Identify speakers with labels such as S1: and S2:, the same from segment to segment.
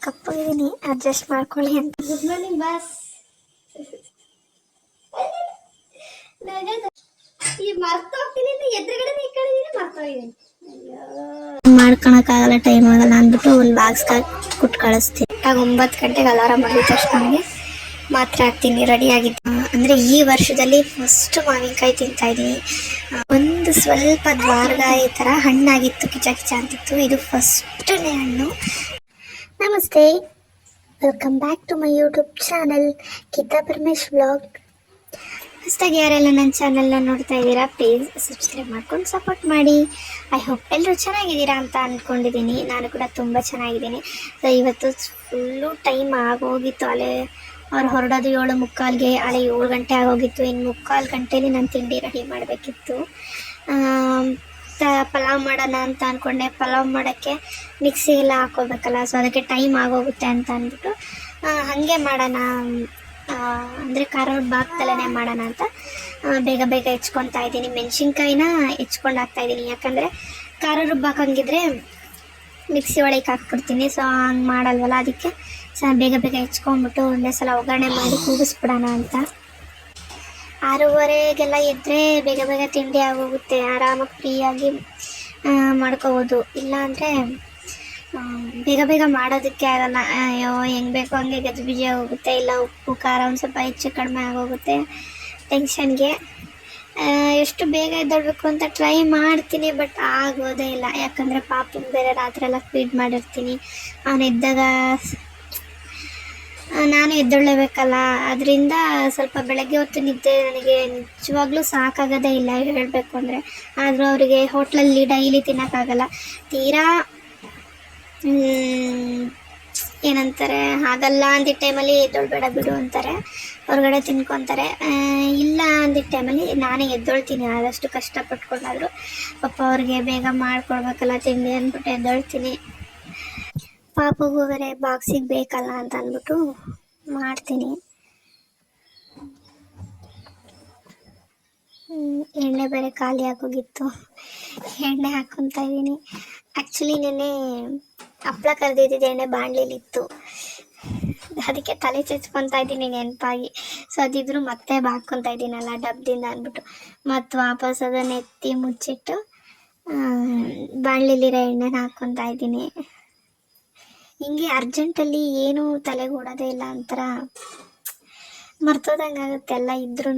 S1: ಕಪ್ಪಾಗಿದ್ದೀನಿ, adjust ಮಾಡ್ಕೊಳ್ಳಿ ಅಂತ.
S2: Good morning boss. ಈ ಮರ್ತೋಗ್ತೀನಿ ಅಂತ ಎದುರುಗಡೆ ನಿಂತ್ಕೊಂಡಿದ್ದೀನಿ, ಮರ್ತೋಗಿದ್ದೀನಿ.
S1: ಮಾಡ್ಕೊಳಕ್ಕಾಗಲ್ಲ, ಟೈಮ್ ಆಗಲ್ಲ ಅಂದ್ಬಿಟ್ಟು ಒಂದು ಬಾಕ್ಸ್ ಕೊಟ್ಟು ಕಳಿಸ್ತೀನಿ. ಆಗ 9 ಗಂಟೆಗೆ ಅಲಾರಾಮ್ ಮಾಡಿದ ತಕ್ಷಣ ನನಗೆ ಮಾತ್ರ ಆಗ್ತೀನಿ, ರೆಡಿ ಆಗಿದ್ದು. ಅಂದರೆ ಈ ವರ್ಷದಲ್ಲಿ ಫಸ್ಟ್ ಮಾವಿನಕಾಯಿ ತಿಂತಾ ಇದ್ದೀನಿ. ಒಂದು ಸ್ವಲ್ಪ ದ್ವಾರಗಾಯಿ ಥರ ಹಣ್ಣಾಗಿತ್ತು, ಕಿಚ ಕಿಚ ಅಂತಿತ್ತು. ಇದು ಫಸ್ಟನೇ ಹಣ್ಣು. ನಮಸ್ತೆ, welcome back to my YouTube channel Geetha Paramesh vlog. ಹೊಸದಾಗಿ ಯಾರೆಲ್ಲ ನನ್ನ ಚಾನಲ್ನ ನೋಡ್ತಾ ಇದ್ದೀರಾ, ಪ್ಲೀಸ್ ಸಬ್ಸ್ಕ್ರೈಬ್ ಮಾಡ್ಕೊಂಡು ಸಪೋರ್ಟ್ ಮಾಡಿ. ಐ ಹೋಪ್ ಎಲ್ಲರೂ ಚೆನ್ನಾಗಿದ್ದೀರಾ ಅಂತ ಅಂದ್ಕೊಂಡಿದ್ದೀನಿ. ನಾನು ಕೂಡ ತುಂಬ ಚೆನ್ನಾಗಿದ್ದೀನಿ. ಸೊ ಇವತ್ತು ಫುಲ್ಲು ಟೈಮ್ ಆಗೋಗಿತ್ತು. ಅಲ್ಲೇ ಅವ್ರು ಹೊರಡೋದು 7:45ಗೆ, ಅಲ್ಲೇ 7 ಗಂಟೆ ಆಗೋಗಿತ್ತು. ಇನ್ನು 3/4 ಗಂಟೆಲಿ ನಾನು ತಿಂಡಿ ರೆಡಿ ಮಾಡಬೇಕಿತ್ತು. ಪಲಾವ್ ಮಾಡೋಣ ಅಂತ ಅಂದ್ಕೊಂಡೆ. ಪಲಾವ್ ಮಾಡೋಕ್ಕೆ ಮಿಕ್ಸಿ ಎಲ್ಲ ಹಾಕೋಬೇಕಲ್ಲ, ಸೊ ಅದಕ್ಕೆ ಟೈಮ್ ಆಗೋಗುತ್ತೆ ಅಂತ ಅಂದ್ಬಿಟ್ಟು ಹಾಗೆ ಮಾಡೋಣ, ಅಂದರೆ ಖಾರ ರುಬ್ಬಾಕ್ದಲೇ ಮಾಡೋಣ ಅಂತ ಬೇಗ ಬೇಗ ಹೆಚ್ಕೊತಾ ಇದ್ದೀನಿ. ಮೆಣಸಿನ್ಕಾಯಿನ ಹೆಚ್ಕೊಂಡು ಹಾಕ್ತಾಯಿದ್ದೀನಿ, ಯಾಕಂದರೆ ಖಾರ ರುಬ್ಬಾಕಂಗಿದ್ರೆ ಮಿಕ್ಸಿ ಒಳಗೆ ಹಾಕ್ಬಿಡ್ತೀನಿ. ಸೊ ಹಂಗೆ ಮಾಡಲ್ವಲ್ಲ, ಅದಕ್ಕೆ ಬೇಗ ಬೇಗ ಹೆಚ್ಕೊಂಡ್ಬಿಟ್ಟು ಒಂದೇ ಸಲ ಒಗ್ಗರಣೆ ಮಾಡಿ ಕೂಗಿಸ್ಬಿಡೋಣ ಅಂತ. 6:15ಗೆಲ್ಲ ಎದ್ದರೆ ಬೇಗ ಬೇಗ ತಿಂಡಿ ಆಗೋಗುತ್ತೆ, ಆರಾಮಾಗಿ ಫ್ರೀಯಾಗಿ ಮಾಡ್ಕೋಬೋದು. ಇಲ್ಲಾಂದರೆ ಬೇಗ ಬೇಗ ಮಾಡೋದಕ್ಕೆ ಆಗಲ್ಲ. ಅಯ್ಯೋ ಹೆಂಗೆ ಬೇಕೋ ಹಂಗೆ ಗಜಿಬಿಜಿ ಆಗೋಗುತ್ತೆ, ಇಲ್ಲ ಉಪ್ಪು ಖಾರ ಒಂದು ಸ್ವಲ್ಪ ಹೆಚ್ಚು ಕಡಿಮೆ ಆಗೋಗುತ್ತೆ ಟೆನ್ಷನ್ಗೆ. ಎಷ್ಟು ಬೇಗ ಎದ್ದೇಳಬೇಕು ಅಂತ ಟ್ರೈ ಮಾಡ್ತೀನಿ, ಬಟ್ ಆಗೋದೇ ಇಲ್ಲ. ಯಾಕಂದರೆ ಪಾಪನ ಬೇರೆ ರಾತ್ರಿ ಎಲ್ಲ ಫೀಡ್ ಮಾಡಿರ್ತೀನಿ. ಅವನು ಎದ್ದಾಗ ನಾನು ಎದ್ದೇಳಲೇಬೇಕಲ್ಲ, ಅದರಿಂದ ಸ್ವಲ್ಪ ಬೆಳಗ್ಗೆ ಹೊತ್ತು ನಿದ್ದೆ ನನಗೆ ನಿಜವಾಗ್ಲೂ ಸಾಕಾಗೋದೇ ಇಲ್ಲ ಹೇಳಬೇಕು ಅಂದರೆ. ಆದರೂ ಅವರಿಗೆ ಹೋಟ್ಲಲ್ಲಿ ಡೈಲಿ ತಿನ್ನೋಕ್ಕಾಗಲ್ಲ. ತೀರಾ ಏನಂತಾರೆ, ಹಾಗಲ್ಲ ಅಂದಿದ್ದ ಟೈಮಲ್ಲಿ ಎದ್ದೇಳಬೇಡ ಬಿಡು ಅಂತಾರೆ, ಹೊರಗಡೆ ತಿನ್ಕೊತಾರೆ. ಇಲ್ಲ ಅಂದಿದ್ದ ಟೈಮಲ್ಲಿ ನಾನೇ ಎದ್ದೇಳ್ತೀನಿ, ಆದಷ್ಟು ಕಷ್ಟಪಟ್ಕೊಂಡಾದರೂ. ಪಾಪ ಅವ್ರಿಗೆ ಬೇಗ ಮಾಡಿಕೊಡ್ಬೇಕಲ್ಲ ತಿಂಡಿ ಅಂದ್ಬಿಟ್ಟು ಎದ್ದೇಳ್ತೀನಿ. ಪಾಪಗೂ ಬೇರೆ ಬಾಕ್ಸಿಗೆ ಬೇಕಲ್ಲ ಅಂತ ಅಂದ್ಬಿಟ್ಟು ಮಾಡ್ತೀನಿ. ಎಣ್ಣೆ ಬೇರೆ ಖಾಲಿ ಆಗೋಗಿತ್ತು, ಎಣ್ಣೆ ಹಾಕ್ಕೊತಾ ಇದ್ದೀನಿ. ಆ್ಯಕ್ಚುಲಿ ನೆನ್ನೆ ಹಪ್ಳ ಕರೆದಿದ್ದಿದ್ದು ಎಣ್ಣೆ ಬಾಣಲಿಲಿತ್ತು, ಅದಕ್ಕೆ ತಲೆ ಚಚ್ಕೊತಾ ಇದ್ದೀನಿ ನೆನಪಾಗಿ. ಸೊ ಅದಿದ್ರು ಮತ್ತೆ ಹಾಕ್ಕೊತಾ ಇದ್ದೀನಲ್ಲ ಡಬ್ಬದಿಂದ ಅಂದ್ಬಿಟ್ಟು ಮತ್ತು ವಾಪಸ್ ಅದನ್ನು ಎತ್ತಿ ಮುಚ್ಚಿಟ್ಟು ಬಾಣಲಿಲಿರೋ ಎಣ್ಣೆನ ಹಾಕ್ಕೊತಾ ಇದ್ದೀನಿ. ಹಿಂಗೆ ಅರ್ಜೆಂಟಲ್ಲಿ ಏನೂ ತಲೆಗೆ ಓಡೋದೇ ಇಲ್ಲ, ಒಂಥರ ಮರ್ತೋದಂಗೆ ಆಗುತ್ತೆ ಎಲ್ಲ ಇದ್ರೂ.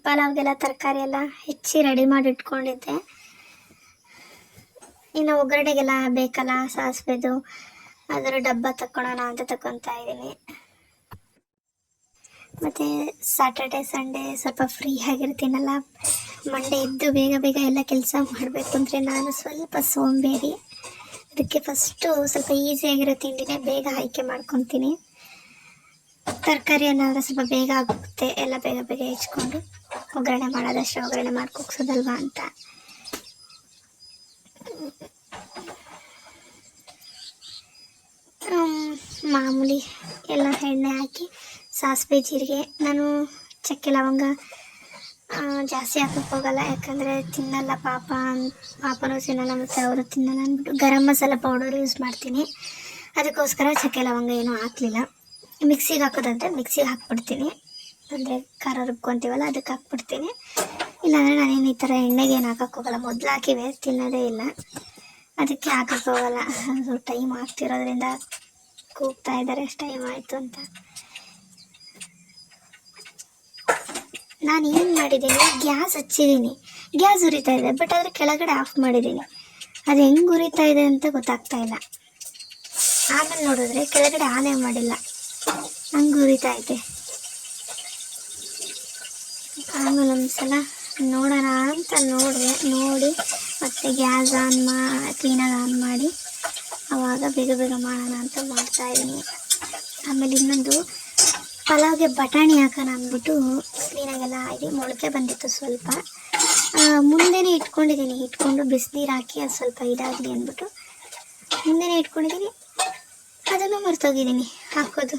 S1: ಪಲಾವ್ಗೆಲ್ಲ ತರಕಾರಿ ಎಲ್ಲ ಹೆಚ್ಚಿ ರೆಡಿ ಮಾಡಿ ಇಟ್ಕೊಂಡಿದ್ದೆ. ಇನ್ನು ಒಗ್ಗರಣೆಗೆಲ್ಲ ಬೇಕಲ್ಲ, ಸಾಸಿವೆದು ಅದರ ಡಬ್ಬ ತಗೊಳ್ಳೋಣ ಅಂತ ತಗೊತಾ ಇದ್ದೀನಿ. ಮತ್ತು ಸ್ಯಾಟರ್ಡೆ ಸಂಡೇ ಸ್ವಲ್ಪ ಫ್ರೀ ಆಗಿರ್ತೀನಲ್ಲ, ಮಂಡೇ ಎದ್ದು ಬೇಗ ಬೇಗ ಎಲ್ಲ ಕೆಲಸ ಮಾಡಬೇಕು ಅಂದರೆ ನಾನು ಸ್ವಲ್ಪ ಸೋಂಬೇರಿ. ಅದಕ್ಕೆ ಫಸ್ಟು ಸ್ವಲ್ಪ ಈಸಿಯಾಗಿರೋ ತಿಂಡಿನೇ ಬೇಗ ಆಯ್ಕೆ ಮಾಡ್ಕೊತೀನಿ. ತರಕಾರಿ ಏನಾದರೂ ಸ್ವಲ್ಪ ಬೇಗ ಆಗುತ್ತೆ, ಎಲ್ಲ ಬೇಗ ಬೇಗ ಹೆಚ್ಕೊಂಡು ಒಗ್ಗರಣೆ ಮಾಡೋದಷ್ಟೇ, ಒಗ್ಗರಣೆ ಮಾಡಿ ಕುಗ್ಸೋದಲ್ವಾ ಅಂತ. ಮಾಮೂಲಿ ಎಲ್ಲ ಎಣ್ಣೆ ಹಾಕಿ ಸಾಸಿವೆ ಜೀರಿಗೆ, ನಾನು ಚಕ್ಕೆ ಲವಂಗ ಜಾಸ್ತಿ ಹಾಕೋಕ್ಕೆ ಹೋಗಲ್ಲ, ಯಾಕಂದರೆ ತಿನ್ನಲ್ಲ ಪಾಪನೂ ತಿನ್ನಲ್ಲ ಮತ್ತು ಅವರು ತಿನ್ನಲ್ಲ ಅಂದ್ಬಿಟ್ಟು ಗರಂ ಮಸಾಲ ಪೌಡರ್ ಯೂಸ್ ಮಾಡ್ತೀನಿ. ಅದಕ್ಕೋಸ್ಕರ ಚಕ್ಕೆ ಲವಂಗ ಏನೂ ಹಾಕಲಿಲ್ಲ. ಮಿಕ್ಸಿಗೆ ಹಾಕೋದಂದರೆ ಮಿಕ್ಸಿಗೆ ಹಾಕ್ಬಿಡ್ತೀನಿ, ಅಂದರೆ ಖಾರ ರುಬ್ಕೊತೀವಲ್ಲ ಅದಕ್ಕೆ ಹಾಕ್ಬಿಡ್ತೀನಿ. ಇಲ್ಲಾಂದರೆ ನಾನೇನು ಈ ಥರ ಎಣ್ಣೆಗೆ ಏನು ಹಾಕೋಕ್ಕೋಗಲ್ಲ, ಮೊದಲು ಹಾಕಿವೆ ತಿನ್ನೋದೇ ಇಲ್ಲ, ಅದಕ್ಕೆ ಹಾಕೋಕ್ಕೋಗಲ್ಲ. ಅದು ಟೈಮ್ ಆಗ್ತಿರೋದ್ರಿಂದ ಕೂಗ್ತಾ ಇದ್ದಾರೆ ಎಷ್ಟು ಟೈಮ್ ಆಯಿತು ಅಂತ. ನಾನು ಏನು ಮಾಡಿದ್ದೀನಿ, ಗ್ಯಾಸ್ ಹಚ್ಚಿದ್ದೀನಿ, ಗ್ಯಾಸ್ ಉರಿತಾ ಇದೆ, ಬಟ್ ಅದ್ರ ಕೆಳಗಡೆ ಆಫ್ ಮಾಡಿದ್ದೀನಿ. ಅದು ಹೆಂಗೆ ಉರಿತಾ ಇದೆ ಅಂತ ಗೊತ್ತಾಗ್ತಾ ಇಲ್ಲ. ಆಮೇಲೆ ನೋಡಿದ್ರೆ ಕೆಳಗಡೆ ಆನೇ ಮಾಡಿಲ್ಲ, ಹಂಗೆ ಉರಿತಾ ಇದೆ. ಆಮೇಲೆ ಒಂದು ಸಲ ನೋಡೋಣ ಅಂತ ನೋಡಿ ಮತ್ತೆ ಗ್ಯಾಸ್ ಕ್ಲೀನಾಗಿ ಆನ್ ಮಾಡಿ ಆವಾಗ ಬೇಗ ಬೇಗ ಮಾಡೋಣ ಅಂತ ಮಾಡ್ತಾಯಿದ್ದೀನಿ. ಆಮೇಲೆ ಇನ್ನೊಂದು ಪಲಾವ್ಗೆ ಬಟಾಣಿ ಹಾಕೋಣ ಅಂದ್ಬಿಟ್ಟು ಕ್ಲೀನಾಗೆಲ್ಲ ಆಗಿ ಮೊಳಕೆ ಬಂದಿತ್ತು ಸ್ವಲ್ಪ, ಮುಂದೆನೇ ಇಟ್ಕೊಂಡು ಬಿಸಿನೀರು ಹಾಕಿ ಅದು ಸ್ವಲ್ಪ ಇದಾಗಲಿ ಅಂದ್ಬಿಟ್ಟು ಮುಂದೆನೇ ಇಟ್ಕೊಂಡಿದ್ದೀನಿ. ಅದನ್ನು ಮರ್ತೋಗಿದ್ದೀನಿ ಹಾಕೋದು,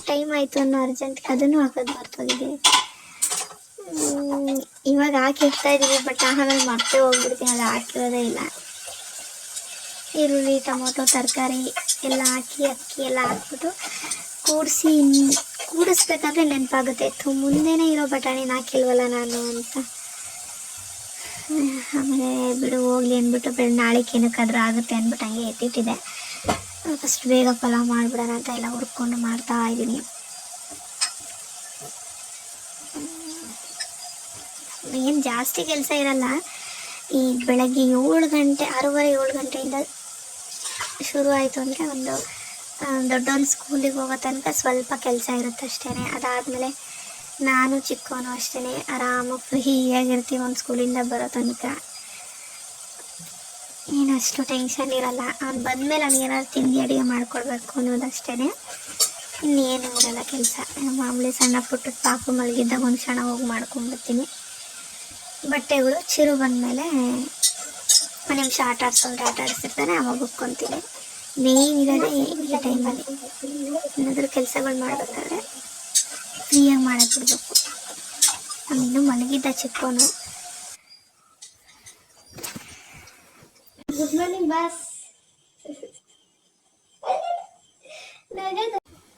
S1: ಟೈಮ್ ಆಯಿತು ಅನ್ನೋ ಅರ್ಜೆಂಟ್ಗೆ ಅದನ್ನು ಹಾಕೋದು ಮರ್ತೋಗಿದ್ದೀನಿ. ಇವಾಗ ಹಾಕಿ ಇಡ್ತಾ ಇದ್ದೀವಿ, ಬಟ್ ಆಮೇಲೆ ಮತ್ತೆ ಹೋಗ್ಬಿಡ್ತೀನಿ, ಅದು ಹಾಕಿರೋದೇ ಇಲ್ಲ. ಈರುಳ್ಳಿ, ಟೊಮೊಟೊ, ತರಕಾರಿ ಎಲ್ಲ ಹಾಕಿ ಅಕ್ಕಿ ಎಲ್ಲ ಹಾಕ್ಬಿಟ್ಟು ಕೂಡಿಸ್ಬೇಕಾದ್ರೆ ನೆನಪಾಗುತ್ತೆ, ಮುಂದೆನೇ ಇರೋ ಬಟಾಣಿನ ಹಾಕಿಲ್ವಲ್ಲ ನಾನು ಅಂತ. ಆಮೇಲೆ ಬಿಡು ಹೋಗ್ಲಿ ಅಂದ್ಬಿಟ್ಟು ನಾಳೆಗೆ ಏನಕ್ಕಾದ್ರೂ ಆಗುತ್ತೆ ಅಂದ್ಬಿಟ್ಟು ಹಂಗೆ ಎತ್ತಿಟ್ಟಿದೆ. ಫಸ್ಟ್ ಬೇಗ ಪಲಾವ್ ಮಾಡಿಬಿಡೋಣ ಅಂತ ಎಲ್ಲ ಹುರ್ಕೊಂಡು ಮಾಡ್ತಾ ಇದ್ದೀನಿ. ಏನು ಜಾಸ್ತಿ ಕೆಲಸ ಇರಲ್ಲ. ಈ ಬೆಳಗ್ಗೆ 7 ಗಂಟೆ 6:30 7 ಗಂಟೆಯಿಂದ ಶುರು ಆಯಿತು ಅಂದರೆ ಒಂದು ದೊಡ್ಡವನು ಸ್ಕೂಲಿಗೆ ಹೋಗೋ ತನಕ ಸ್ವಲ್ಪ ಕೆಲಸ ಇರುತ್ತೆ ಅಷ್ಟೇ. ಅದಾದಮೇಲೆ ನಾನು ಚಿಕ್ಕವನು ಅಷ್ಟೇ ಆರಾಮಾಗಿ ಫ್ರೀಯಾಗಿರ್ತೀವಿ ಒಂದು ಸ್ಕೂಲಿಂದ ಬರೋ ತನಕ. ಏನಷ್ಟು ಟೆನ್ಷನ್ ಇರಲ್ಲ. ಅವ್ನು ಬಂದಮೇಲೆ ಅವ್ನಿಗೇನಾದ್ರು ತಿಂಡಿ ಅಡುಗೆ ಮಾಡ್ಕೊಡ್ಬೇಕು ಅನ್ನೋದಷ್ಟೇ, ಇನ್ನೇನು ಇರಲ್ಲ ಕೆಲಸ. ಮಾಮೂಲಿ ಸಣ್ಣ ಪುಟ್ಟ ಪಾಪು ಮಲಗಿದ್ದಾಗ ಒಂದು ಕ್ಷಣ ಹೋಗಿ ಮಾಡ್ಕೊಂಡ್ಬಿಡ್ತೀನಿ. ಬಟ್ಟೆಗಳು ಚಿರು ಬಂದಮೇಲೆ ಒಂದು ನಿಮಿಷ ಆಟ ಆಡಿಸಿರ್ತಾನೆ, ಅವಾಗ ಉಟ್ಕೊತೀನಿ. ಮೇನ್ ಇರೋದೇ ಈ ಟೈಮಲ್ಲಿ. ಏನಾದರೂ ಕೆಲಸಗಳು ಮಾಡಬೇಕಾದ್ರೆ ಫ್ರೀಯಾಗಿ ಮಾಡಕ್ಬಿಡ್ಬೇಕು. ಇನ್ನೂ ಮಲಗಿದ್ದ ಚಿಕ್ಕವನು.
S2: Good morning boss.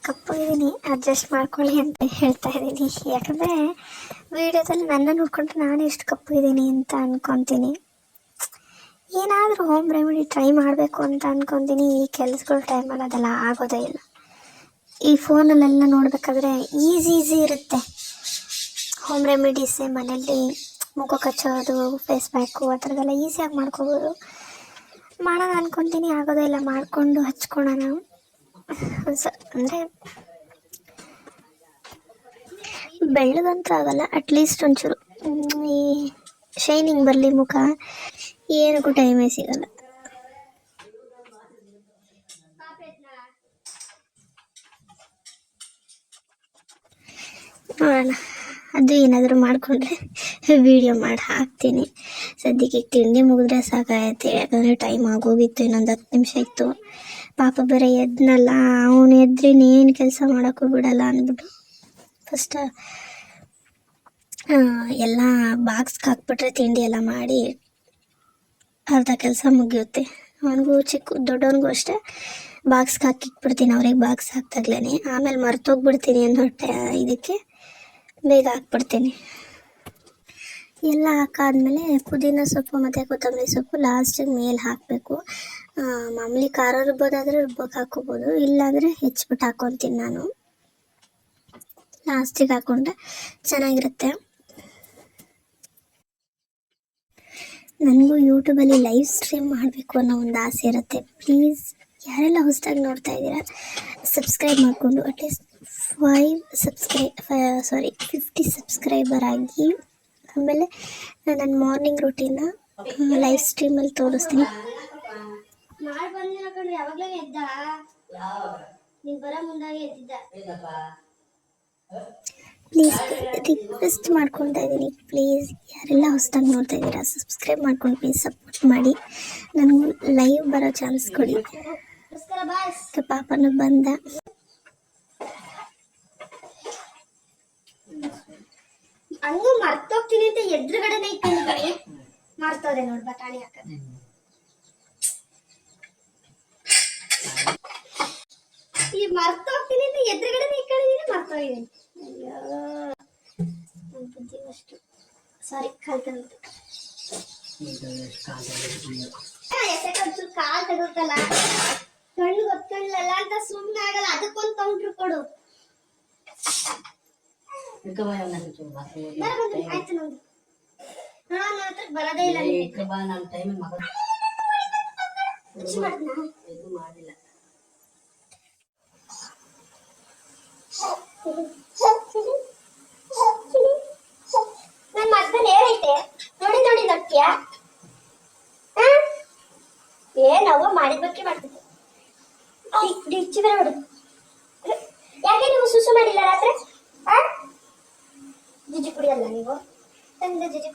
S1: ಕಪ್ಪಾಗಿದ್ದೀನಿ, ಅಡ್ಜಸ್ಟ್ ಮಾಡ್ಕೊಳ್ಳಿ ಅಂತ ಹೇಳ್ತಾ ಇದ್ದೀನಿ. ಯಾಕಂದರೆ ವಿಡಿಯೋದಲ್ಲಿ ನನ್ನ ನೋಡ್ಕೊಂಡ್ರೆ ನಾನು ಎಷ್ಟು ಕಪ್ಪಾಗಿದ್ದೀನಿ ಅಂತ ಅಂದ್ಕೊತೀನಿ. ಏನಾದರೂ ಹೋಮ್ ರೆಮಿಡಿ ಟ್ರೈ ಮಾಡಬೇಕು ಅಂತ ಅಂದ್ಕೊತೀನಿ. ಈ ಕೆಲಸಗಳ ಟೈಮಲ್ಲಿ ಅದೆಲ್ಲ ಆಗೋದೇ ಇಲ್ಲ. ಈ ಫೋನಲ್ಲೆಲ್ಲ ನೋಡಬೇಕಾದ್ರೆ ಈಸಿ ಇರುತ್ತೆ ಹೋಮ್ ರೆಮಿಡೀಸ್. ಮನೆಯಲ್ಲಿ ಮುಖ ಕಚ್ಚೋದು, ಫೇಸ್ ಪ್ಯಾಕು ಆ ಥರದ್ದೆಲ್ಲ ಈಸಿಯಾಗಿ ಮಾಡ್ಕೋಬೋದು. ಮಾಡೋಣ ಅಂದ್ಕೊತೀನಿ, ಆಗೋದೇ ಇಲ್ಲ. ಮಾಡಿಕೊಂಡು ಹಚ್ಕೊಳ್ಳೋಣ ಅಂದರೆ ಬೆಳ್ಳಗಂತೂ ಆಗಲ್ಲ, ಅಟ್ಲೀಸ್ಟ್ ಒಂಚೂರು ಈ ಶೈನಿಂಗ್ ಬರಲಿ ಮುಖ. ಏನಕ್ಕೂ ಟೈಮೇ ಸಿಗಲ್ಲ. ನೋಡೋಣ, ಅದು ಏನಾದರೂ ಮಾಡಿಕೊಂಡ್ರೆ ವಿಡಿಯೋ ಮಾಡಿ ಹಾಕ್ತೀನಿ. ಸದ್ಯಕ್ಕೆ ತಿಂಡಿ ಮುಗಿದ್ರೆ ಸಾಕಾಗತ್ತೆ, ಯಾಕಂದರೆ ಟೈಮ್ ಆಗೋಗಿತ್ತು. ಇನ್ನೊಂದು 10 ನಿಮಿಷ ಇತ್ತು. ಪಾಪ ಬೇರೆ ಎದ್ನಲ್ಲ, ಅವನು ಎದ್ರೆ ಏನು ಕೆಲಸ ಮಾಡೋಕ್ಕೂ ಬಿಡಲ್ಲ ಅಂದ್ಬಿಟ್ಟು ಫಸ್ಟ್ ಎಲ್ಲ ಬಾಕ್ಸ್ಗೆ ಹಾಕ್ಬಿಟ್ರೆ ತಿಂಡಿ ಎಲ್ಲ ಮಾಡಿ ಅರ್ಧ ಕೆಲಸ ಮುಗಿಯುತ್ತೆ. ಅವನಿಗೂ ದೊಡ್ಡವನಿಗೂ ಅಷ್ಟೇ ಬಾಕ್ಸ್ಗೆ ಹಾಕಿಟ್ಬಿಡ್ತೀನಿ. ಅವ್ರಿಗೆ ಬಾಕ್ಸ್ ಹಾಕ್ದಾಗ್ಲೇ ಆಮೇಲೆ ಮರ್ತೋಗ್ಬಿಡ್ತೀನಿ ಹೊಟ್ಟೆ ಇದಕ್ಕೆ ಬೇಗ ಹಾಕ್ಬಿಡ್ತೀನಿ. ಎಲ್ಲ ಹಾಕಾದ್ಮೇಲೆ ಪುದೀನ ಸೊಪ್ಪು ಮತ್ತು ಕೊತ್ತಂಬರಿ ಸೊಪ್ಪು ಲಾಸ್ಟಿಗೆ ಮೇಲೆ ಹಾಕಬೇಕು. ಮಾಮೂಲಿ ಖಾರ ರುಬ್ಬೋದಾದರೆ ರುಬ್ಬಕ್ಕೆ ಹಾಕೋಬೋದು, ಇಲ್ಲಾಂದರೆ ಹೆಚ್ಚಿಬಿಟ್ಟು ಹಾಕ್ಕೊತೀನಿ ನಾನು. ಲಾಸ್ಟಿಗೆ ಹಾಕ್ಕೊಂಡ್ರೆ ಚೆನ್ನಾಗಿರುತ್ತೆ. ನನಗೂ ಯೂಟ್ಯೂಬಲ್ಲಿ ಲೈವ್ ಸ್ಟ್ರೀಮ್ ಮಾಡಬೇಕು ಅನ್ನೋ ಒಂದು ಆಸೆ ಇರುತ್ತೆ. ಪ್ಲೀಸ್ ಯಾರೆಲ್ಲ ಹೊಸದಾಗಿ ನೋಡ್ತಾ ಇದ್ದೀರಾ ಸಬ್ಸ್ಕ್ರೈಬ್ ಮಾಡಿಕೊಂಡು ಅಟ್ಲೀಸ್ಟ್ 50 ಸಬ್ಸ್ಕ್ರೈಬರ್ ಆಗಿ. ಆಮೇಲೆ ನನ್ನ ಮಾರ್ನಿಂಗ್ ರೂಟೀನ ಲೈವ್ ಸ್ಟ್ರೀಮಲ್ಲಿ ತೋರಿಸ್ತೀನಿ.
S2: ಮಾಡಿ ಬಂದಿಲ್ಲ ಕಣ್ರಿ, ಯಾವಾಗಲೇ ಎದ್ದ ನೀನು ಬರೋ ಮುಂದಾಗೆ ಎದ್ದಿದ್ದ.
S1: ಪ್ಲೀಸ್ ರಿಕ್ವೆಸ್ಟ್ ಮಾಡ್ಕೊಳ್ತಾ ಇದ್ದೀನಿ, ಪ್ಲೀಸ್ ಯಾರೆಲ್ಲ ಹೊಸದಾಗಿ ನೋಡ್ತಾ ಇದ್ದೀರಾ ಸಬ್ಸ್ಕ್ರೈಬ್ ಮಾಡ್ಕೊಂಡು ಪ್ಲೀಸ್ ಸಪೋರ್ಟ್ ಮಾಡಿ. ನನಗೂ ಲೈವ್ ಬರೋ ಚಾನ್ಸ್ ಕೊಡಿ. ಪಾಪನು ಬಂದ.
S2: ಹಂಗೂ ಮರ್ತೋಗ್ತೀನಿ ಅಂತ ಎದುರುಗಡೆನೆ ಇಟ್ಕೊಂಡಿದ್ದೀನಿ. ಮರ್ತೋದೆ ನೋಡ್ ಬಟಾಣಿ ಹಾಕದೆ. ಈ ಮರ್ತೋಗ್ತೀನಿ ಅಂತ ಎದುರುಗಡೆನೆ ಇಟ್ಕೊಂಡಿದ್ದೀನಿ, ಮರ್ತೋಗಿದ್ದೀನಿ. ಅಯ್ಯೋ ನನ್ನ ಬುದ್ಧಿ ಅಷ್ಟು. ಸಾರಿ, ಕಲ್ತಂತು. ಒಂಚೂರು ಕಾಲ್ ತಗೋತಲ್ಲ, ಕಣ್ಣು ಗೊತ್ತಲ್ಲ ಅಂತ ಸುಮ್ಮನೆ ಆಗಲ್ಲ. ಅದಕ್ಕೊಂದು ಕೌಂಟ್ರ್ ಕೊಡು. ಆಯ್ತು ನಮ್ದು. ನನ್ನ ಹತ್ರ ಬರೋದೇ ಇಲ್ಲ. ಮಾಡಿಲ್ಲ. ನನ್ನ ಮಗದಲ್ಲಿ ಏನೈತೆ ನೋಡಿ ನೋಡಿ ನೋಡ್ತೀಯಾ? ಏನವ್ವ ಮಾಡಿದ ಬಗ್ಗೆ ಮಾಡ್ತಿದ್ದೆ. ಡಿಚ್ಚಿ ಬೇರೆ ಬಿಡು. ಯಾಕೆ ನೀವು ಸುಸು ಮಾಡಿಲ್ಲ ರಾತ್ರಿ? ಜಿಜಿ ಕುಡಿಯಲ್ಲ ನೀವು? ತಂದೆ ಜಿಜಿ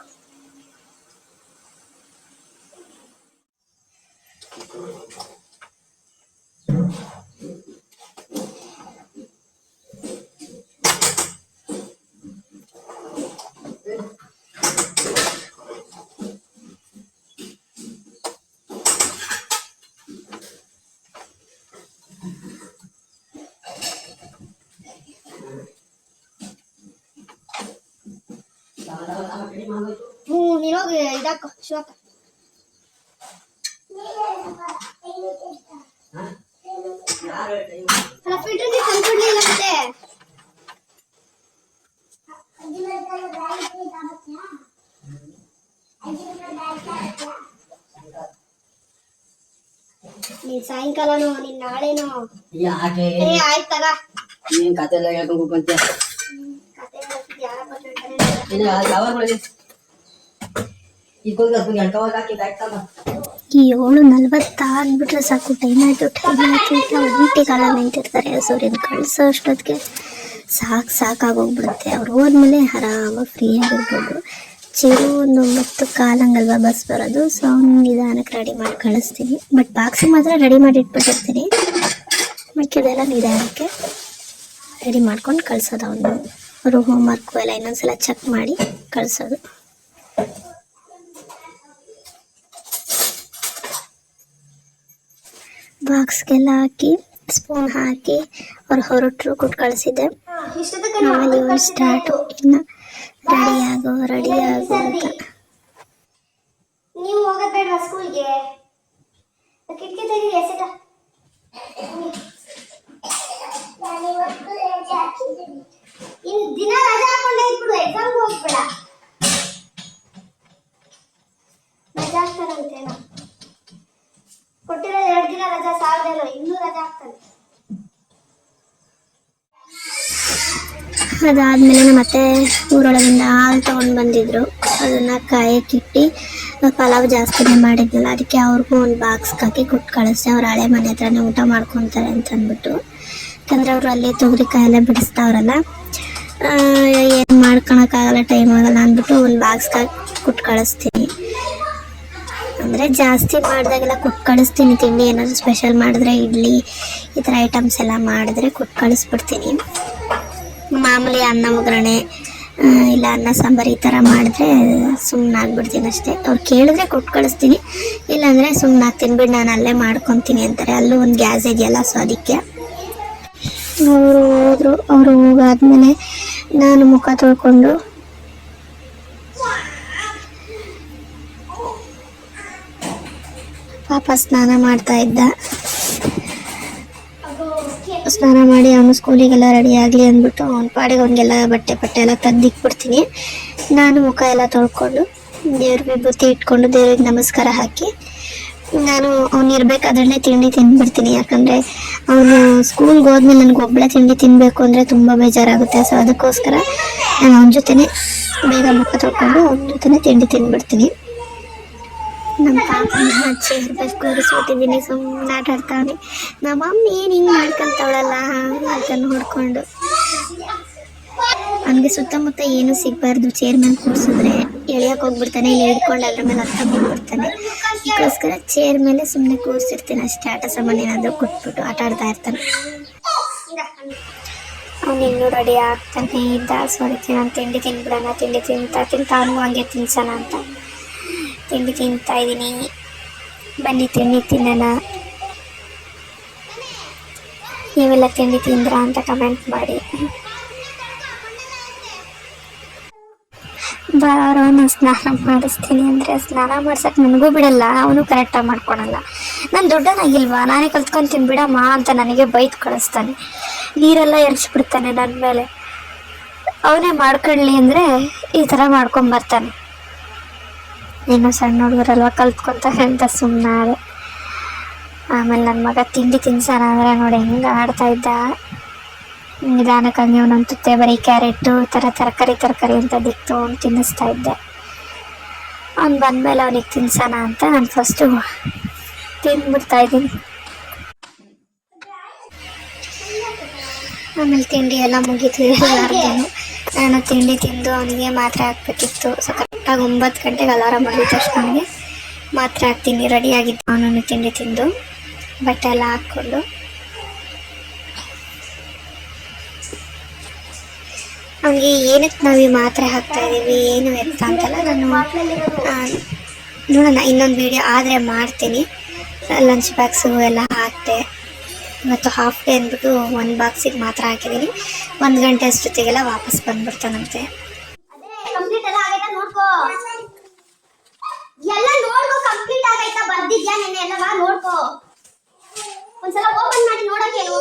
S1: ನೀನೋಗಿ ಇದಾಕ ಶಿವಕ್ಕ ಅಲ್ಲ ಫಿಲ್ಟರ್ಗೆ ತಂದ್ಕೊಡ್ಲಿಲ್ಲ ಮತ್ತೆ ನೀನ್ ಸಾಯಂಕಾಲನೋ ನೀನ್ ನಾಳೆನೋ
S3: ಯಾಕೆ
S1: ಆಯ್ತು ತಗ
S3: ನೀನ್ ಕತೆ ಎಲ್ಲ ಹೇಳ್ಕೊಂಡು ಬಂತೆ
S1: ಈ 7:40 ಅಂದ್ಬಿಟ್ರೆ ಸಾಕು. ಟೈಮ್ ಆಯ್ತು ಅಂತ ಒಂಟಿ ಕಾಲ ನಿಂತಿರ್ತಾರೆ. ಸೂರ್ಯನ ಕಳ್ಸೋ ಅಷ್ಟೊತ್ತಿಗೆ ಸಾಕಾಗೋಗ್ಬಿಡುತ್ತೆ. ಅವ್ರು ಹೋದ್ಮೇಲೆ ಆರಾಮಾಗಿ ಫ್ರೀ ಆಗಿರ್ಬೋದು. ಚಿರು 9 ಕಾಲಂಗಲ್ವಾ ಬಸ್ ಬರೋದು. ಸೊ ಅವ್ನು ನಿಧಾನಕ್ಕೆ ರೆಡಿ ಮಾಡಿ ಕಳಿಸ್ತೀನಿ. ಬಟ್ ಬಾಕ್ಸಿಗೆ ಮಾತ್ರ ರೆಡಿ ಮಾಡಿ ಇಟ್ಬಿಟ್ಟಿರ್ತೀನಿ. ಮಿಕ್ಕಿದೆಲ್ಲ ನಿಧಾನಕ್ಕೆ ರೆಡಿ ಮಾಡ್ಕೊಂಡು ಕಳ್ಸೋದು. ಅವರು ಹೋಮ್ವರ್ಕು ಎಲ್ಲ ಇನ್ನೊಂದ್ಸಲ ಚೆಕ್ ಮಾಡಿ ಕಳಿಸೋದು. ಬಾಕ್ಸ್ಗೆಲ್ಲ ಹಾಕಿ ಸ್ಪೂನ್ ಹಾಕಿ ಅವ್ರು ಹೊರಟರು ಕೊಟ್ಟು ಕಳಿಸಿದ್ದೆ. ಆಮೇಲೆ ಇವಳು ಸ್ಟಾರ್ಟು ಇನ್ನು ರೆಡಿ ಆಗು ಅಂತ.
S2: ನೀವು ಹೋಗೋದ್ ಬೇಡ ಸ್ಕೂಲ್ಗೆ. ಕಿಟಕಿ ತೆಗೀರಿ ಎಸೆಟ. ಇನ್ನು ದಿನ ರಜಾ ಹಾಕೊಂಡೇ ಇದ್ಬಿಡು. ಎಕ್ಸಾಮ್ಗೆ ಹೋಗ್ಬೇಡ. ರಜಾ ಹಾಕ್ತಾರಂತೇನೋ ಕೊಟ್ಟಿರೋ 2 ದಿನ ರಜಾ ಸಾಲದೇನೋ ಇನ್ನೂ ರಜಾ ಹಾಕ್ತಾನೆ.
S1: ಅದಾದ್ಮೇಲೆ ಮತ್ತೆ ಊರೊಳಗಿಂದ ಹಾಲು ತೊಗೊಂಡು ಬಂದಿದ್ರು. ಅದನ್ನು ಕಾಯಕ್ಕಿಟ್ಟು ಪಲಾವ್ ಜಾಸ್ತಿನೇ ಮಾಡಿದ್ನಲ್ಲ, ಅದಕ್ಕೆ ಅವ್ರಿಗೂ ಒಂದು ಬಾಕ್ಸ್ಗೆ ಹಾಕಿ ಕೊಟ್ಟು ಕಳಿಸ್ದೆ. ಅವ್ರು ಹಳೆ ಮನೆ ಹತ್ರನೇ ಊಟ ಮಾಡ್ಕೊತಾರೆ ಅಂತ ಅಂದ್ಬಿಟ್ಟು. ಯಾಕಂದರೆ ಅವರು ಅಲ್ಲೇ ತೊಗರಿಕಾಯಿ ಎಲ್ಲ ಬಿಡಿಸ್ತಾವ್ರಲ್ಲ, ಏನು ಮಾಡ್ಕೊಳಕ್ಕಾಗಲ್ಲ, ಟೈಮ್ ಆಗಲ್ಲ ಅಂದ್ಬಿಟ್ಟು ಒಂದು ಬಾಕ್ಸ್ಗೆ ಹಾಕಿ ಕೊಟ್ಟು ಕಳಿಸ್ತೀನಿ. ಅಂದರೆ ಜಾಸ್ತಿ ಮಾಡಿದಾಗೆಲ್ಲ ಕೊಟ್ಟು ಕಳಿಸ್ತೀನಿ. ತಿಂಡಿ ಏನಾದರೂ ಸ್ಪೆಷಲ್ ಮಾಡಿದ್ರೆ, ಇಡ್ಲಿ ಈ ಥರ ಐಟಮ್ಸ್ ಎಲ್ಲ ಮಾಡಿದ್ರೆ ಕೊಟ್ಟು ಕಳಿಸ್ಬಿಡ್ತೀನಿ. ಮಾಮೂಲಿ ಅನ್ನ ಒಗ್ಗರಣೆ ಇಲ್ಲ ಅನ್ನ ಸಾಂಬಾರು ಈ ಥರ ಮಾಡಿದ್ರೆ ಸುಮ್ಮನೆ ಆಗ್ಬಿಡ್ತೀನಿ ಅಷ್ಟೇ. ಅವ್ರು ಕೇಳಿದ್ರೆ ಕೊಟ್ಟು ಕಳಿಸ್ತೀನಿ, ಇಲ್ಲಾಂದರೆ ಸುಮ್ಮನೆ ಆಗ್ತೀನಿ ಬಿಡು ನಾನು ಅಲ್ಲೇ ಮಾಡ್ಕೊತೀನಿ ಅಂತಾರೆ. ಅಲ್ಲೂ ಒಂದು ಗ್ಯಾಸ್ ಇದೆಯಲ್ಲ, ಸೊ ಅದಕ್ಕೆ. ಅವರು ಹೋದರು. ಅವರು ಹೋಗಾದ್ಮೇಲೆ ನಾನು ಮುಖ ತೊಳ್ಕೊಂಡು ಪಾಪ ಸ್ನಾನ ಮಾಡ್ತಾ ಇದ್ದ. ಸ್ನಾನ ಮಾಡಿ ಅವನು ಸ್ಕೂಲಿಗೆಲ್ಲ ರೆಡಿ ಆಗಲಿ ಅಂದ್ಬಿಟ್ಟು ಅವ್ನ ಪಾಡಿಗೆ ಅವನಿಗೆಲ್ಲ ಬಟ್ಟೆ ಎಲ್ಲ ತೆಗ್ದಿಕ್ಬಿಡ್ತೀನಿ. ನಾನು ಮುಖ ಎಲ್ಲ ತೊಳ್ಕೊಂಡು ದೇವ್ರ ವಿಭೂತಿ ಇಟ್ಕೊಂಡು ದೇವ್ರಿಗೆ ನಮಸ್ಕಾರ ಹಾಕಿ ನಾನು ಅವ್ನು ಇರಬೇಕಾದ್ರೆ ತಿಂಡಿ ತಿಂದ್ಬಿಡ್ತೀನಿ. ಯಾಕಂದರೆ ಅವನು ಸ್ಕೂಲ್ಗೆ ಹೋದ್ಮೇಲೆ ನನಗೆ ಒಬ್ಬಳೆ ತಿಂಡಿ ತಿನ್ನಬೇಕು ಅಂದರೆ ತುಂಬ ಬೇಜಾರಾಗುತ್ತೆ. ಸೊ ಅದಕ್ಕೋಸ್ಕರ ನಾನು ಅವನ ಜೊತೆನೇ ಬೇಗ ಮುಖ ತೊಳ್ಕೊಂಡು ಅವನ ಜೊತೆನೇ ತಿಂಡಿ ತಿಂದ್ಬಿಡ್ತೀನಿ. ನಮ್ಮ ಪಾಪನ ಚೇರ್ ಬಸ್ ಕೂರಿಸ್ಬಿಟ್ಟಿದ್ದೀನಿ. ಸುಮ್ಮನೆ ಆಟ ಆಡ್ತಾವನೆ. ನಮ್ಮ ಮಮ್ಮಿ ಏನು ಹಿಂಗೆ ಮಾಡ್ಕೊಂತವಳಲ್ಲ ಅಂತ ನೋಡ್ಕೊಂಡು. ಅವನಿಗೆ ಸುತ್ತಮುತ್ತ ಏನೂ ಸಿಗಬಾರ್ದು. ಚೇರ್ ಮೇಲೆ ಕೂರಿಸಿದ್ರೆ ಎಳಿಯಕ್ಕೆ ಹೋಗ್ಬಿಡ್ತಾನೆ, ಇಲ್ಲಿ ಹಿಡ್ಕೊಂಡು ಅದ್ರ ಮೇಲೆ ಹತ್ತಕ್ಕೆ ಹೋಗ್ಬಿಡ್ತಾನೆ. ಅದಕ್ಕೋಸ್ಕರ ಚೇರ್ ಮೇಲೆ ಸುಮ್ಮನೆ ಕೂರಿಸಿರ್ತೀನಿ ಅಷ್ಟೇ. ಆಟ ಸಾಮಾನು ಏನಾದರೂ ಕೊಟ್ಬಿಟ್ಟು ಆಟ ಆಡ್ತಾ ಇರ್ತಾನೆ. ಅವನು ಇನ್ನೂ ರೆಡಿ ಆಗ್ತಾನೆ ಇದ್ದ. ಸೊ ಅದಕ್ಕೆ ನಾನು ತಿಂಡಿ ತಿನ್ಬಿಡೋಣ, ತಿಂಡಿ ತಿಂತಾ ಅವನಿಗೂ ಹಂಗೆ ತಿನ್ಸೋಣ ಅಂತ ತಿಂಡಿ ತಿಂತಾ ಇದ್ದೀನಿ. ಬನ್ನಿ ತಿಂಡಿ ತಿನ್ನೋಣ. ನೀವೆಲ್ಲ ತಿಂಡಿ ತಿಂದ್ರಾ ಅಂತ ಕಮೆಂಟ್ ಮಾಡಿ. ಬಾರೋನು ಸ್ನಾನ ಮಾಡಿಸ್ತೀನಿ ಅಂದರೆ ಸ್ನಾನ ಮಾಡ್ಸಕ್ಕೆ ನನಗೂ ಬಿಡಲ್ಲ, ಅವನು ಕರೆಕ್ಟಾಗಿ ಮಾಡ್ಕೊಳಲ್ಲ. ನಾನು ದೊಡ್ಡನಾಗಿಲ್ವಾ, ನಾನೇ ಕಲ್ತ್ಕೊತೀನಿ ಬಿಡಮ್ಮ ಅಂತ ನನಗೆ ಬೈದು ಕಳಿಸ್ತಾನೆ. ನೀರೆಲ್ಲ ಎರಚಿಬಿಡ್ತಾನೆ ನನ್ನ ಮೇಲೆ. ಅವನೇ ಮಾಡ್ಕೊಳ್ಳಿ ಅಂದರೆ ಈ ಥರ ಮಾಡ್ಕೊಂಬರ್ತಾನೆ. ಇನ್ನೂ ಸಣ್ಣ ಹುಡುಗರಲ್ವ, ಕಲ್ತ್ಕೊತಾರೆ ಅಂತ ಸುಮ್ಮನೆ. ಆಮೇಲೆ ನನ್ನ ಮಗ ತಿಂಡಿ ತಿನ್ಸೋಣ ಅಂದರೆ ನೋಡಿ ಹೆಂಗೆ ಆಡ್ತಾ ಇದ್ದ. ನಿಧಾನಕ್ಕಾಗಿ ಅವನಂತುತ್ತೆ ಬರೀ ಕ್ಯಾರೆಟು ಥರ ತರಕಾರಿ ಅಂತ ದಿಕ್ತು ಅವ್ನು ತಿನ್ನಿಸ್ತಾ ಇದ್ದೆ. ಅವ್ನು ಬಂದಮೇಲೆ ಅವನಿಗೆ ತಿನ್ಸೋಣ ಅಂತ ನಾನು ಫಸ್ಟು ತಿಂದ್ಬಿಡ್ತಾ ಇದ್ದೀನಿ. ಆಮೇಲೆ ತಿಂಡಿ ಎಲ್ಲ ಮುಗೀತು ಎಲ್ಲರಿಗೂ. ನಾನು ತಿಂಡಿ ತಿಂದು ಅವನಿಗೆ ಮಾತ್ರೆ ಹಾಕ್ಬೇಕಿತ್ತು. ಸೊ ಕರೆಕ್ಟಾಗಿ 9 ಗಂಟೆಗೆ ಅಲಾರಾಮ್ ಮಾಡಿದ ತಕ್ಷಣ ಅವನಿಗೆ ಮಾತ್ರೆ ಹಾಕ್ತೀನಿ. ರೆಡಿಯಾಗಿದ್ದು ಅವನನ್ನು ತಿಂಡಿ ತಿಂದು ಬಟ್ಟೆ ಎಲ್ಲ ಹಾಕ್ಕೊಂಡು ಅವನಿಗೆ ಏನಕ್ಕೆ ನಾವು ಈ ಮಾತ್ರೆ ಹಾಕ್ತಾ ಇದ್ದೀವಿ ಏನು ಎತ್ತ ಅಂತಲ್ಲ ನಾನು ನೋಡೋಣ, ಇನ್ನೊಂದು ವೀಡಿಯೋ ಆದರೆ ಮಾಡ್ತೀನಿ. ಲಂಚ್ ಬಾಕ್ಸು ಎಲ್ಲ ಹಾಕ್ತೆ. ಇವತ್ತು ಹಾಫ್ ಡೇ ಅಂದ್ಬಿಟ್ಟು 1 ಬಾಕ್ಸಿಗೆ ಮಾತ್ರ ಹಾಕಿದ್ದೀನಿ. 1 ಗಂಟೆ ಅಷ್ಟೊತ್ತಿಗೆಲ್ಲ ವಾಪಸ್ ಬಂದ್ಬಿಡ್ತಾನಂತೆ.
S2: ಕಂಪ್ಲೀಟ್ ಎಲ್ಲ ಆಗೈತಾ ನೋಡ್ಕೋ. ಬಿಟ್ಟಿದ್ಯಾ ನೆನ್ನೆ ಎಲ್ಲವಾ ನೋಡ್ಕೋ. ಒಂದ್ಸಲ ಓಪನ್ ಮಾಡಿ ನೋಡಕ್ಕೇನು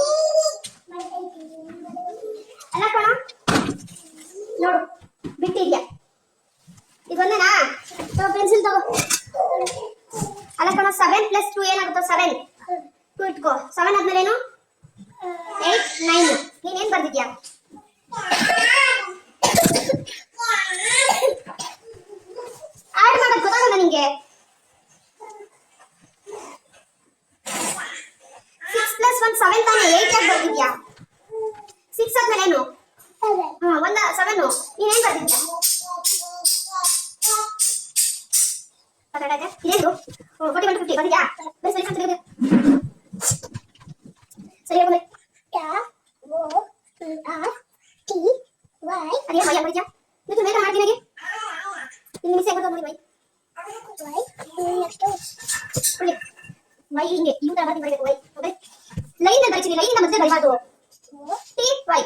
S2: ಅಲ್ಲ ಕಣ, ನೋಡು ಬಿಟ್ಟಿದ್ಯಾ. ಇದೊಂದೇನಾ? ಪೆನ್ಸಿಲ್ ತಗೋ. ಅಲ್ಲ ಕಣ, 7 + 2 ಏನಾಗುತ್ತೋ? 7. 2 ಇಟ್ಕೋ. 7 ಆದ್ಮೇಲೆ ಏನು? 8, 9. ನೀನೇನ್ ಬರ್ದಿದ್ಯಾ? ಆಡ್ ಮಾಡೋದು ಗೊತ್ತಾಗಲ್ಲ ನಿಂಗೆ? 6 + 1 7 ತಾನೆ. 8 ಯಾಕೆ ಬರ್ದಿದ್ಯಾ? 6 ಆದ್ಮೇಲೆ ಏನು? 7. ನೀನೇನ್ ಬರ್ದಿದ್ಯಾ? ಇದೇನು? 41 to 50 ಬರ್ದಿದ್ಯಾ? ಬರೀ ಸರಿ ಸರಿ ಸರಿ ಹೋಗಿ. ಅದೇ ಭಯ ಬರ್ದಿದ್ಯಾ? ನೀವು ಮೇಕ ಮಾಡ್ತೀನಿ. ಇಲ್ಲಿ ಮಿಸ್ ಆಗೋದು ನೋಡಿ. ವೈ ಹಿಂಗೆ ಈ ತರ ಬರ್ದಿ ಬರಬೇಕು. ವೈ ಲೈನ್ ಅಂತ ಬರೀತೀನಿ. ಲೈನ್ ಮಧ್ಯೆ ಬರಬಾರ್ದು. T Y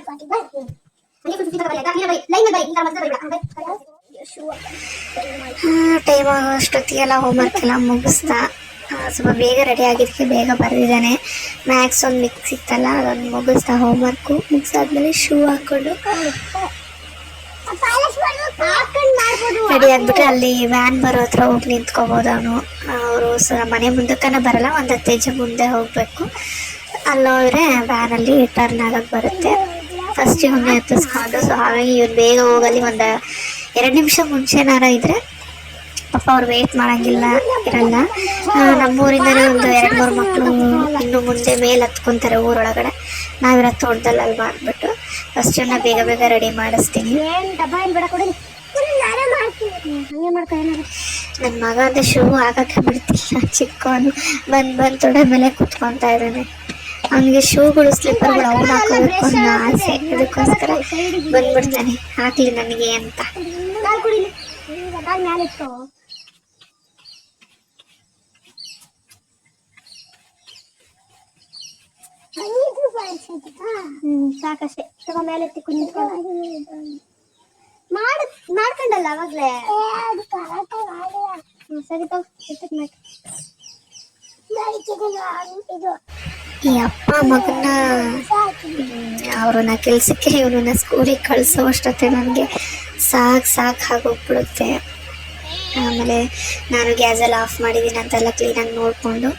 S2: 41.
S1: ಟೈಮ್ ಆಗೋಷ್ಟೊತ್ತಿಗೆಲ್ಲ ಹೋಮ್ವರ್ಕ್ ಎಲ್ಲ ಮುಗಿಸ್ತಾ ಸ್ವಲ್ಪ ಬೇಗ ರೆಡಿ ಆಗಿದ್ದಕ್ಕೆ ಬೇಗ ಬರೆದಿದ್ದಾನೆ. ಮ್ಯಾಥ್ಸ್ ಒಂದು ಮಿಕ್ಸ್ ಇತ್ತಲ್ಲ, ಅದೊಂದು ಮುಗಿಸ್ತಾ ಹೋಮ್ವರ್ಕು ಮುಗಿಸಾದ್ಮೇಲೆ ಶೂ ಹಾಕೊಂಡು ರೆಡಿ ಆಗ್ಬಿಟ್ರೆ ಅಲ್ಲಿ ವ್ಯಾನ್ ಬರೋ ಹತ್ರ ಹೋಗಿ ನಿಂತ್ಕೋಬೋದು ಅವನು. ಅವರು ಮನೆ ಮುಂದಕ್ಕನ ಬರಲ್ಲ, ಒಂದು 10 ಹೆಜ್ಜೆ ಮುಂದೆ ಹೋಗಬೇಕು. ಅಲ್ಲೋದ್ರೆ ವ್ಯಾನಲ್ಲಿ ಟರ್ನ್ ಆಗಕ್ಕೆ ಬರುತ್ತೆ. ಫಸ್ಟ್ ಇವನ್ನೇ ಹತ್ತಿಸ್ಕೊಂಡು, ಸೊ ಹಾಗಾಗಿ ಇವನು ಬೇಗ ಹೋಗಲಿ. ಒಂದು 2 ನಿಮಿಷ ಮುಂಚೆನಾರ ಇದ್ರೆ ಪಾಪ ಅವ್ರು ವೆಯ್ಟ್ ಮಾಡೋಂಗಿಲ್ಲ ಇರಲ್ಲ. ನಮ್ಮೂರಿಂದನೇ ಒಂದು 2-3 ಮಕ್ಕಳು ಇನ್ನು ಮುಂದೆ ಮೇಲೆ ಹತ್ಕೊತಾರೆ ಊರೊಳಗಡೆ. ನಾವಿರೋ ತೋಟದಲ್ಲಲ್ವಾ ಅಂದ್ಬಿಟ್ಟು ಫಸ್ಟ್ ಇವನ್ನ ಬೇಗ ಬೇಗ ರೆಡಿ ಮಾಡಿಸ್ತೀನಿ. ನನ್ನ ಮಗ ಅಂದರೆ ಶೂ ಹಾಕಕ್ಕೆ ಬಿಡ್ತಿಲ್ಲ. ಚಿಕ್ಕವನು ಬಂದು ತೊಡೆ ಮೇಲೆ ಕುತ್ಕೊತಾ ಇದ್ದಾನೆ. ಅವನಿಗೆ ಶೂಗಳು ಸ್ಲಿಪ್ಪರ್ಗಳು ಅವ್ನು ಹಾಕೋಬೇಕು ಅನ್ನೋ ಆಸೆ. ಅದಕ್ಕೋಸ್ಕರ ಬಂದ್ಬಿಡ್ತಾನೆ, ಹಾಕ್ಲಿ ನನಗೆ ಅಂತ.
S2: ಸಾಕಷ್ಟೇ. ತಗೋ ಮೇಲೆ ಎತ್ತಿ ಮಾಡ್ಕೊಂಡಲ್ಲ ಅವಾಗ್ಲೇ. ಸರಿ ತಗೋ.
S1: ಈ ಅಪ್ಪ ಮಗನ ಅವ್ರನ್ನ ಕೆಲ್ಸಕ್ಕೆ ಇವನನ್ನ ಸ್ಕೂಲಿಗೆ ಕಳಿಸೋ ಅಷ್ಟೊತ್ತೆ ನನಗೆ ಸಾಕಾಗೋಗ್ಬಿಡುತ್ತೆ. ಆಮೇಲೆ ನಾನು ಗ್ಯಾಸೆಲ್ಲ ಆಫ್ ಮಾಡಿದ್ದೀನಿ ಅಂತೆಲ್ಲ ಕ್ಲೀನಾಗಿ ನೋಡಿಕೊಂಡು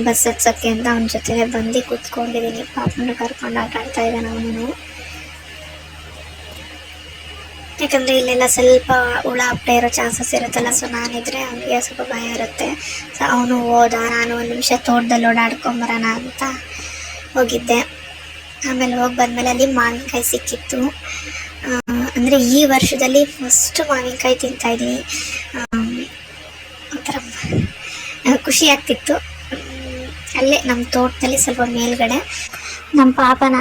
S1: ಬಸ್ ಹತ್ಸೋಕ್ಕೆ ಅಂತ ಅವನ ಜೊತೆಗೆ ಬಂದು ಕೂತ್ಕೊಂಡಿದ್ದೀನಿ. ಪಾಪನ ಕರ್ಕೊಂಡು ಆಟ ಆಡ್ತಾ ಇದ್ದಾನೆ ಅವನು. ಯಾಕಂದರೆ ಇಲ್ಲೆಲ್ಲ ಸ್ವಲ್ಪ ಹುಳ ಹಪ್ಪೆ ಇರೋ ಚಾನ್ಸಸ್ ಇರುತ್ತಲ್ಲ, ಸೊ ನಾನಿದ್ರೆ ಅವನಿಗೆ ಸ್ವಲ್ಪ ಭಯ ಇರುತ್ತೆ. ಸೊ ಅವನು ಹೋದ, ನಾನು 1 ನಿಮಿಷ ತೋಟದಲ್ಲಿ ಓಡಾಡ್ಕೊಂಬರೋಣ ಅಂತ ಹೋಗಿದ್ದೆ. ಆಮೇಲೆ ಹೋಗಿ ಬಂದಮೇಲೆ ಅಲ್ಲಿ ಮಾವಿನಕಾಯಿ ಸಿಕ್ಕಿತ್ತು. ಅಂದರೆ ಈ ವರ್ಷದಲ್ಲಿ ಫಸ್ಟ್ ಮಾವಿನಕಾಯಿ ತಿಂತಾಯಿದ್ದೀನಿ. ಒಂಥರ ಖುಷಿ ಆಗ್ತಿತ್ತು. ಅಲ್ಲೇ ನಮ್ಮ ತೋಟದಲ್ಲಿ ಸ್ವಲ್ಪ ಮೇಲ್ಗಡೆ ನಮ್ಮ ಪಾಪನ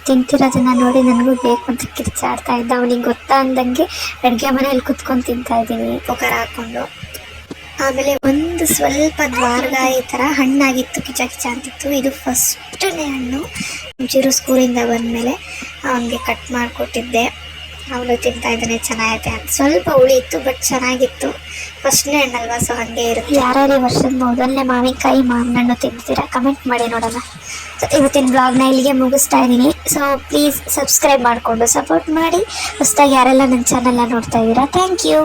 S1: ತಿಂತಿರೋದನ್ನ ನೋಡಿ ನನಗೂ ಬೇಕು ಅಂತ ಕಿರ್ಚಾಡ್ತಾ ಇದ್ದ. ಅವನಿಗೆ ಗೊತ್ತಾ ಅಂದಂಗೆ ಅಡುಗೆ ಮನೆಯಲ್ಲಿ ಕುತ್ಕೊಂಡು ತಿಂತಾ ಇದ್ದೀನಿ ಪೊಕರ ಹಾಕ್ಕೊಂಡು. ಆಮೇಲೆ ಒಂದು ಸ್ವಲ್ಪ ದ್ವಾರಗಾಯಿ ಥರ ಹಣ್ಣಾಗಿತ್ತು, ಕಿಚ ಅಂತಿತ್ತು. ಇದು ಫಸ್ಟನೇ ಹಣ್ಣು. ಒಂಚೂರು ಸ್ಕೂಲಿಂದ ಬಂದಮೇಲೆ ಅವನಿಗೆ ಕಟ್ ಮಾಡಿಕೊಟ್ಟಿದ್ದೆ. ಅವನು ತಿಂತಾ ಇದ್ದಾನೆ, ಚೆನ್ನಾಗೈತೆ ಅಂತ. ಸ್ವಲ್ಪ ಹುಳಿ ಇತ್ತು, ಬಟ್ ಚೆನ್ನಾಗಿತ್ತು. ಫಸ್ಟ್ನೇ ಹಣ್ಣಲ್ವಾ, ಸೊ ಹಾಗೆ ಇರುತ್ತೆ. ಯಾರ್ಯಾರು ಈ ವರ್ಷದ ಮೊದಲನೇ ಮಾವಿನಕಾಯಿ ಮಾವಿನ ಹಣ್ಣು ತಿಂತೀರಾ ಕಮೆಂಟ್ ಮಾಡಿ ನೋಡೋಣ. ಇವತ್ತಿನ ಬ್ಲಾಗ್ನ ಇಲ್ಲಿಗೆ ಮುಗಿಸ್ತಾ ಇದ್ದೀನಿ. ಸೊ ಪ್ಲೀಸ್ ಸಬ್ಸ್ಕ್ರೈಬ್ ಮಾಡಿಕೊಂಡು ಸಪೋರ್ಟ್ ಮಾಡಿ. ಹೊಸದಾಗಿ ಯಾರೆಲ್ಲ ನನ್ನ ಚಾನಲ್ನ ನೋಡ್ತಾ ಇದ್ದೀರಾ, ಥ್ಯಾಂಕ್ ಯು.